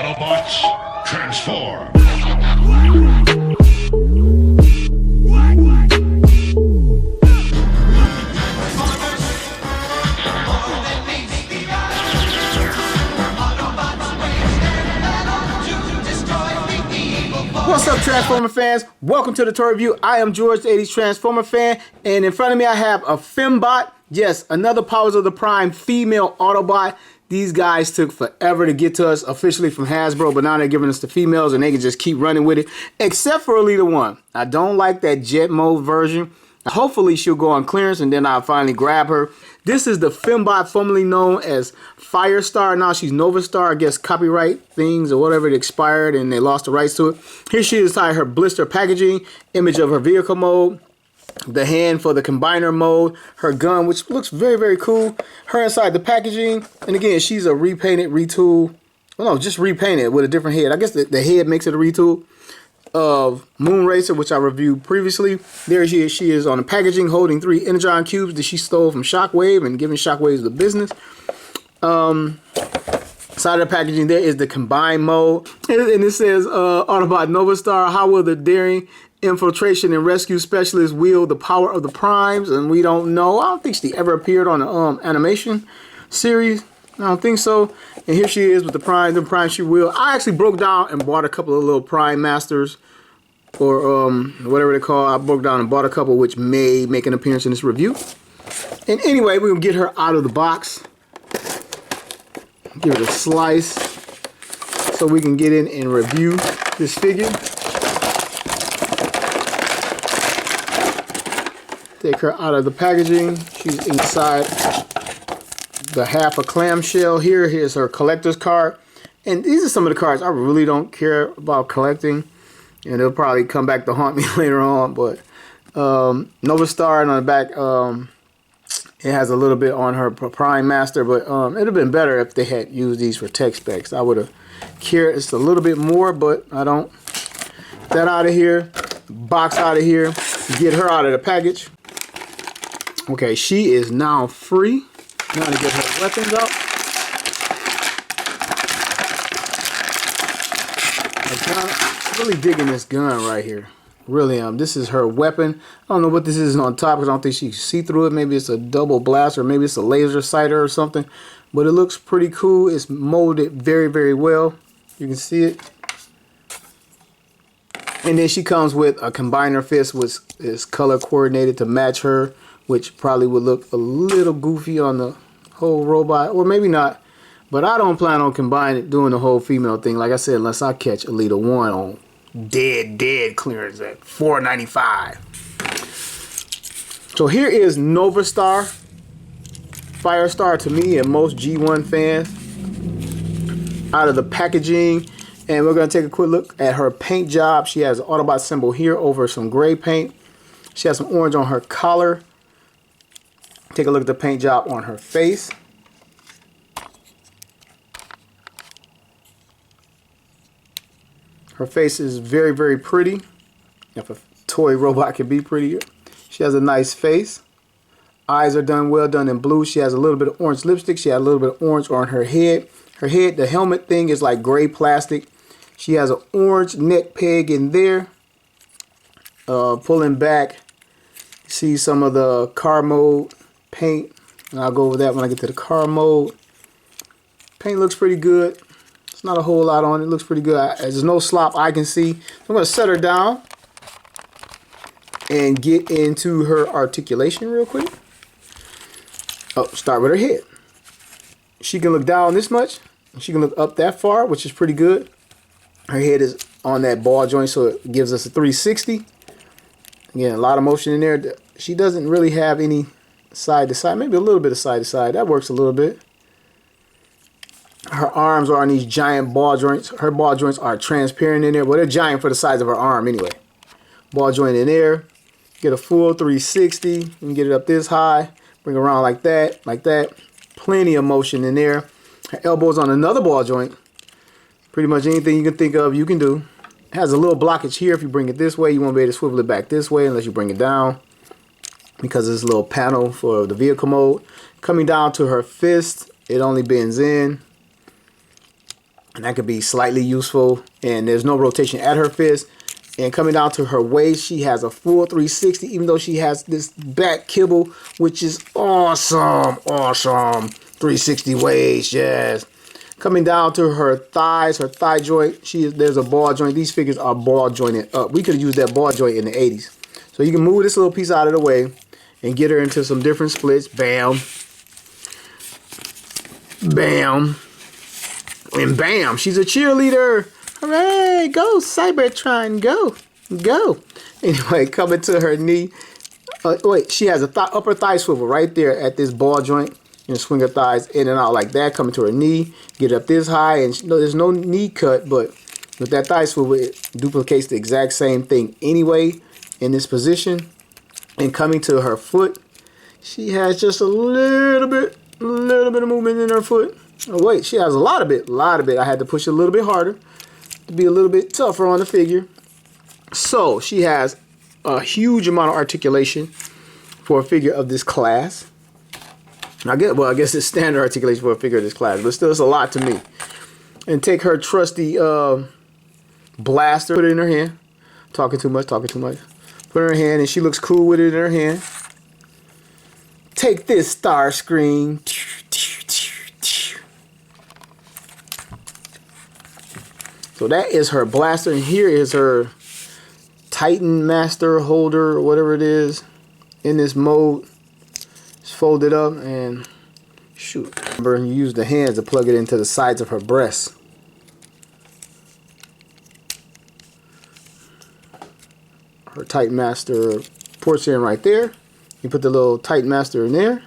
Autobots, transform! What's up, Transformer fans? Welcome to the toy review. I am George, the 80s Transformer fan, and in front of me I have a Fembot. Yes, another Powers of the Prime female Autobot. These guys took forever to get to us officially from Hasbro, but now they're giving us the females and they can just keep running with it, except for Alita 1. I don't like that jet mode version. Hopefully she'll go on clearance and then I'll finally grab her. This is the Fembot formerly known as Firestar. Now she's Novastar. I guess copyright things or whatever, it expired and they lost the rights to it. Here she is inside her blister packaging, image of her vehicle mode, the hand for the combiner mode, her gun, which looks very, very cool. Her inside the packaging. And again, she's a repainted, retool. Well, no, just repainted with a different head. I guess the head makes it a retool of Moon Racer, which I reviewed previously. There she is on the packaging, holding 3 Energon cubes that she stole from Shockwave and giving Shockwave the business. Side of the packaging there is the combine mode, and it says Autobot Novastar. How will the daring infiltration and rescue specialist wield the power of the primes? And we don't know. I don't think she ever appeared on the animation series. I don't think so. And here she is with the prime. The prime she will. I actually broke down and bought a couple of little prime masters, or whatever they call. I broke down and bought a couple, which may make an appearance in this review. And anyway, we're gonna get her out of the box. Give it a slice so we can get in and review this figure. Take her out of the packaging. She's inside the half a clamshell here. Here's her collector's card. And these are some of the cards I really don't care about collecting. And they'll probably come back to haunt me later on. But Novastar, and on the back, it has a little bit on her Prime Master. But it would have been better if they had used these for tech specs. I would have cared just a little bit more, but I don't. Get that out of here. Box out of here. Get her out of the package. Okay, she is now free. Now to get her weapons out. I'm really digging this gun right here. Really am. This is her weapon. I don't know what this is on top because I don't think she can see through it. Maybe it's a double blast or maybe it's a laser sighter or something. But it looks pretty cool. It's molded very, very well. You can see it. And then she comes with a combiner fist, which is color coordinated to match her, which probably would look a little goofy on the whole robot, or maybe not. But I don't plan on doing the whole female thing, like I said, unless I catch Alita 1 on dead clearance at $4.95. So here is Novastar, Firestar to me and most G1 fans, out of the packaging. And we're going to take a quick look at her paint job. She has an Autobot symbol here over some gray paint. She has some orange on her collar. Take a look at the paint job on her face. Her face is very, very pretty. If a toy robot can be prettier. She has a nice face. Eyes are done well done in blue. She has a little bit of orange lipstick. She has a little bit of orange on her head. Her head, the helmet thing is like gray plastic. She has an orange neck peg in there. Pulling back, see some of the car mode paint, and I'll go over that when I get to the car mode. Paint looks pretty good. It's not a whole lot on it. It looks pretty good. There's no slop I can see. I'm going to set her down and get into her articulation real quick. Oh, start with her head. She can look down this much. She can look up that far, which is pretty good. Her head is on that ball joint, so it gives us a 360. Again, a lot of motion in there. She doesn't really have any side to side, maybe a little bit of side to side. That works a little bit. Her arms are on these giant ball joints. Her ball joints are transparent in there. Well, they're giant for the size of her arm anyway. Ball joint in there. Get a full 360. You can get it up this high. Bring it around like that, like that. Plenty of motion in there. Her elbow's on another ball joint. Pretty much anything you can think of, you can do. It has a little blockage here. If you bring it this way, you won't be able to swivel it back this way unless you bring it down, because there's a little panel for the vehicle mode. Coming down to her fist, it only bends in. and that could be slightly useful. And there's no rotation at her fist. And coming down to her waist, she has a full 360, even though she has this back kibble, which is awesome. 360 waist, yes. Coming down to her thighs, her thigh joint, there's a ball joint. These figures are ball jointed up. We could have used that ball joint in the 80s. So you can move this little piece out of the way and get her into some different splits. Bam. Bam. And bam. She's a cheerleader. Hooray. Go, Cybertron. Go. Go. Anyway, coming to her knee. Wait, she has a upper thigh swivel right there at this ball joint. And swing her thighs in and out like that, coming to her knee, get up this high, and there's no knee cut, but with that thigh swivel, it duplicates the exact same thing anyway in this position. And coming to her foot, she has just a little bit of movement in her foot. Oh wait, she has a lot of it. I had to push it a little bit harder to be a little bit tougher on the figure. So she has a huge amount of articulation for a figure of this class. I guess it's standard articulation for a figure of this class, but still it's a lot to me. And take her trusty blaster, put it in her hand. Talking too much. Put it in her hand, and she looks cool with it in her hand. Take this, Star Screen. So that is her blaster, and here is her Titan Master holder, or whatever it is, in this mode. Fold it up and shoot. Remember, you use the hands to plug it into the sides of her breasts. Her Titan Master ports in right there. You put the little Titan Master in there,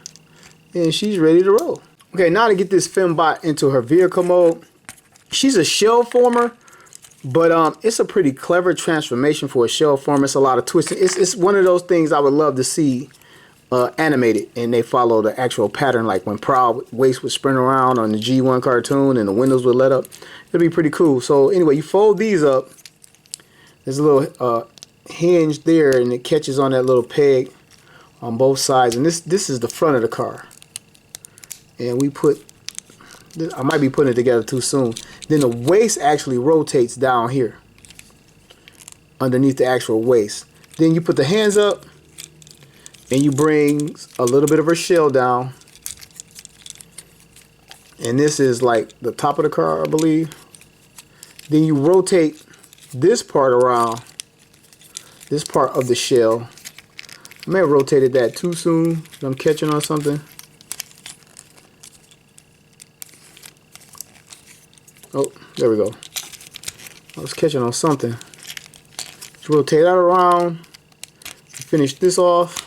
and she's ready to roll. Okay, now to get this Fembot into her vehicle mode. She's a shell former, but it's a pretty clever transformation for a shell former. It's a lot of twisting. It's one of those things I would love to see animated, and they follow the actual pattern, like when Proud Waist would sprint around on the G1 cartoon and the windows would let up. It'd be pretty cool. So anyway, you fold these up. There's a little hinge there, and it catches on that little peg on both sides. And this is the front of the car. And I might be putting it together too soon. Then the waist actually rotates down here underneath the actual waist. Then you put the hands up, and you bring a little bit of her shell down. And this is like the top of the car, I believe. Then you rotate this part around, this part of the shell. I may have rotated that too soon. I'm catching on something. Oh, there we go. I was catching on something. Just rotate that around. Finish this off.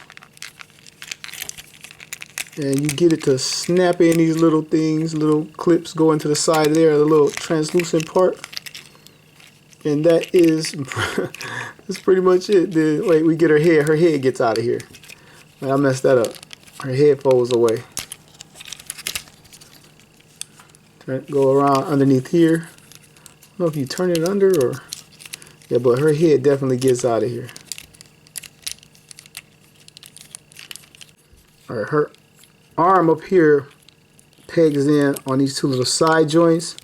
And you get it to snap in these little things, little clips go into the side there, the little translucent part. And that is that's pretty much it. Then wait, we get her head gets out of here. Wait, I messed that up. Her head folds away. Go around underneath here. I don't know if you turn it under or yeah, but her head definitely gets out of here. Alright, her arm up here pegs in on these two little side joints,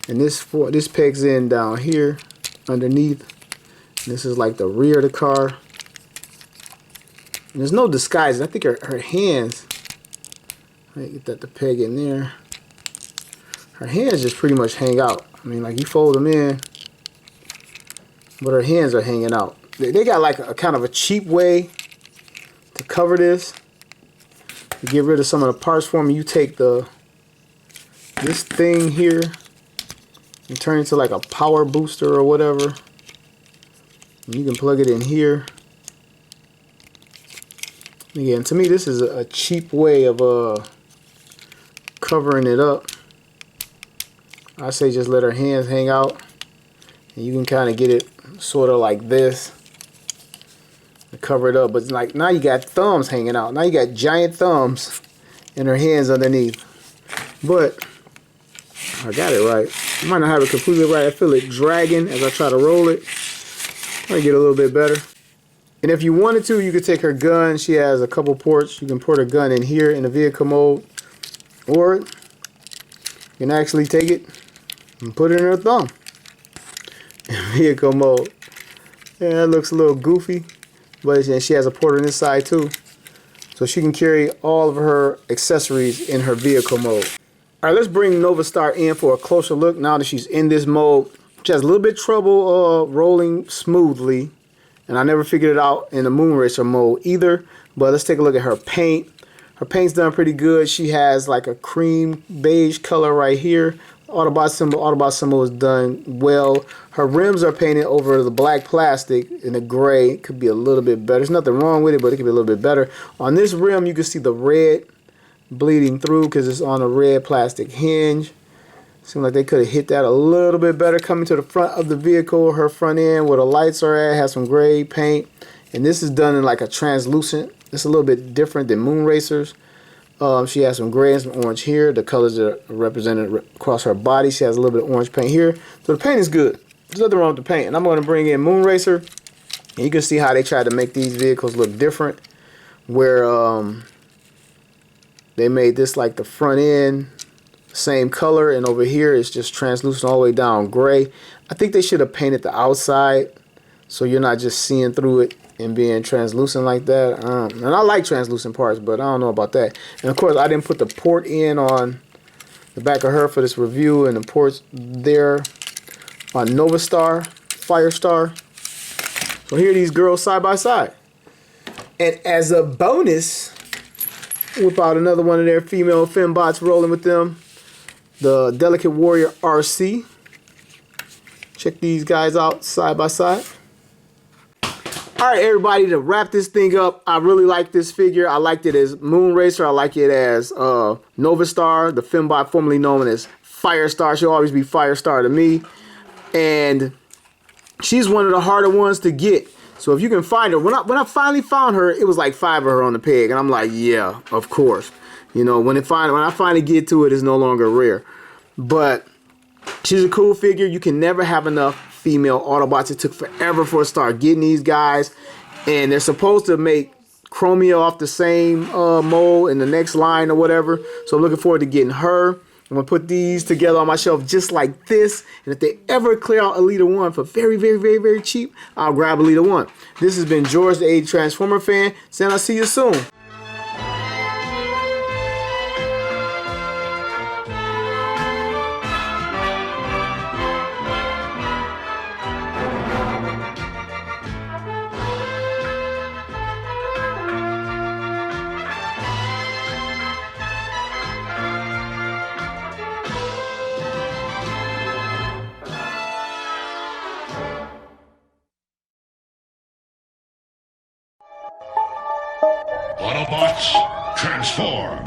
and this pegs in down here underneath. And this is like the rear of the car. And there's no disguise. I think her hands, let me get that to peg in there. Her hands just pretty much hang out. I mean, like you fold them in, but her hands are hanging out. They got like a kind of a cheap way to cover this. To get rid of some of the parts for me, you take this thing here and turn it into like a power booster or whatever. And you can plug it in here. Again, to me, this is a cheap way of covering it up. I say just let her hands hang out, and you can kind of get it sort of like this. Cover it up, but it's like now you got thumbs hanging out. Now you got giant thumbs and her hands underneath. But I got it right. I might not have it completely right. I feel it dragging as I try to roll it. Might get a little bit better. And if you wanted to, you could take her gun. She has a couple ports. You can put her gun in here in the vehicle mode, or you can actually take it and put it in her thumb. In vehicle mode. Yeah, it looks a little goofy, but she has a port on this side too. So she can carry all of her accessories in her vehicle mode. All right, let's bring Novastar in for a closer look now that she's in this mode. She has a little bit of trouble rolling smoothly, and I never figured it out in the Moon Racer mode either. But let's take a look at her paint. Her paint's done pretty good. She has like a cream beige color right here. Autobot symbol is done well. Her rims are painted over the black plastic in the gray. Could be a little bit better. There's nothing wrong with it, but it could be a little bit better. On this rim, you can see the red bleeding through because it's on a red plastic hinge. Seems like they could have hit that a little bit better. Coming to the front of the vehicle, her front end where the lights are at has some gray paint. And this is done in like a translucent. It's a little bit different than Moon Racers. She has some gray and some orange here. The colors are represented across her body. She has a little bit of orange paint here. So the paint is good. There's nothing wrong with the paint. And I'm going to bring in Moon Racer. And you can see how they tried to make these vehicles look different. Where they made this like the front end, same color. And over here it's just translucent all the way down gray. I think they should have painted the outside so you're not just seeing through it and being translucent like that. And I like translucent parts, but I don't know about that. And of course I didn't put the port in on the back of her for this review, and the ports there on Novastar, Firestar. So here are these girls side by side. And as a bonus, whip out another one of their female fembots rolling with them, the Delicate Warrior RC. Check these guys out side by side. Alright everybody, to wrap this thing up, I really like this figure. I liked it as Moon Racer. I like it as Novastar, the fembot formerly known as Firestar. She'll always be Firestar to me. And she's one of the harder ones to get. So if you can find her, when I finally found her, it was like 5 of her on the peg. And I'm like, yeah, of course. You know, when I finally get to it, it's no longer rare. But she's a cool figure. You can never have enough female Autobots. It took forever for us to start getting these guys, and they're supposed to make Chromia off the same mold in the next line or whatever. So I'm looking forward to getting her. I'm gonna put these together on my shelf just like this, and if they ever clear out Elita 1 for very, very, very, very cheap, I'll grab Elita 1. This has been George, the 80 Transformer fan, saying I'll see you soon. Autobots, transform!